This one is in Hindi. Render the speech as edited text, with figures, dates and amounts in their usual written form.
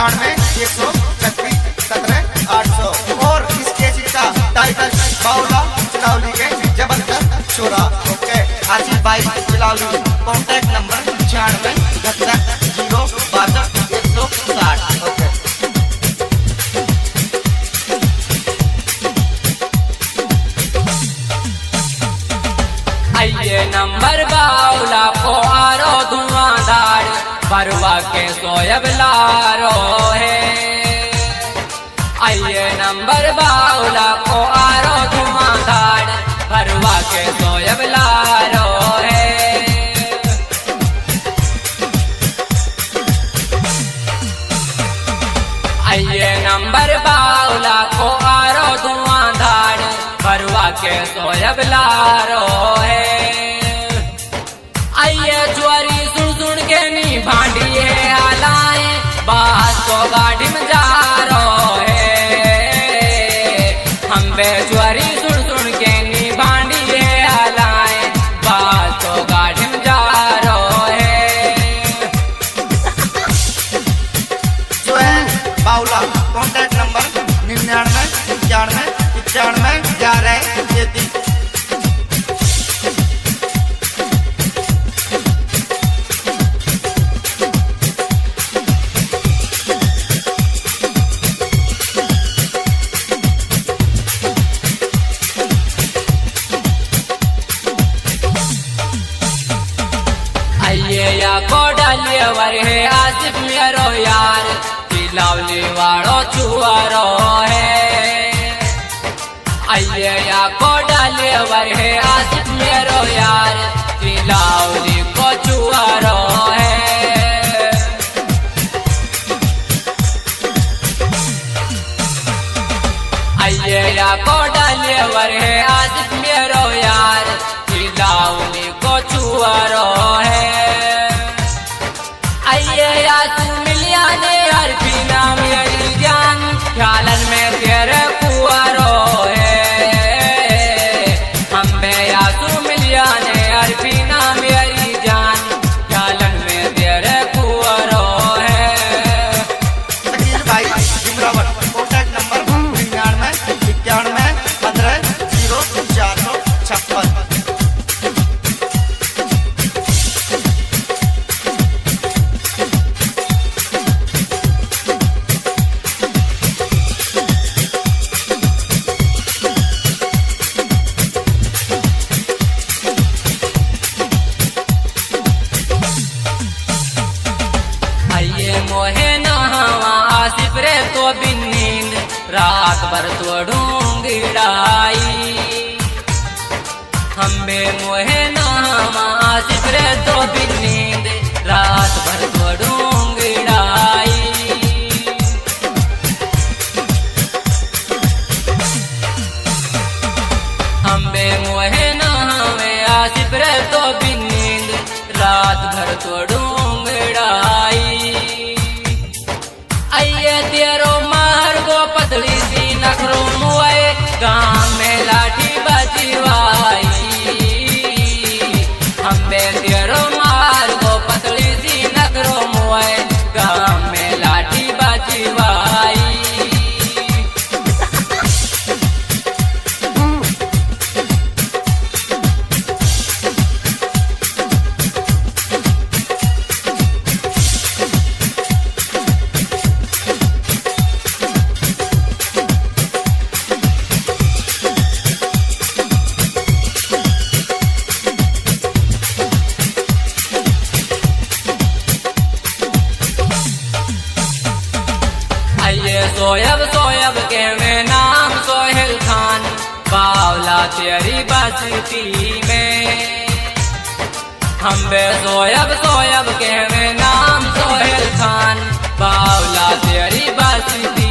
96 136 17 800 और इस कैसेट का टाइटल बावला चिलावली के जबरदस्त छोरा। ओके आसिफ भाई चिलावली, कॉन्टैक्ट नंबर 96 0 62 160। ओके आइए नंबर बावला को आरो धुआंधार परवा के सोयब लारो है। आइए नंबर बावला को आरो धुआंधार परवा के सोयब लारो है। आइए नंबर बावला को आरो धुआंधार परवा के सोयब लारो है। आइए चोरी सुन सुन के नी भांडिए आलाए बात को गाड़ी में जा रो है। हम बे चोरी सुन सुन के नी भांडिए आलाए बात को गाड़ी में जा रो है। जो है बावला, कॉन्टैक्ट नंबर 99 91 95 11 33। आइए या को डालिए वर है आसिफ मेरो यार चिलावली वाड़ो छुआरो है। आइए या को डालिए वर है आसिफ मेरो यार चिलावली को छुआरो है। आइए या को डालिए वर है आसिफ मेरो यार चिलावली को छुआरो है। आइए या तू मिलिया ने हर पीना मेरी जान ख्यालन में तेरे कुआरो है। हम बे या तू मिलिया ने हर पीना मेरी जान ख्यालन में तेरे कुआरो है। शकील भाई जिमरावत, कॉन्टैक्ट नंबर 99 91 15 0 456। आइए मोहे नहावा आसिफ रे तो बिन नींद रात भर तो ढूंढाई। हम बे मोहे नहावा आसिफ रे तो बिन नींद रात भर तो ढूंढाई। हम बे मोहे नहावे आसिफ रे तो बिन नींद रात भर तो ढूंढाई। आइए तेरो मार गो पतली सी नखरो मुआए गांव में लाठी बजवाई। हम बे तेरो मार गो पतली सी नखरो मुआए गांव में लाठी बजवाई। सोयब सोयब के में नाम सोहेल खान बावला तेरी बस्ती में। हम बे सोयब सोयब के में नाम सोहेल खान बावला तेरी बस्ती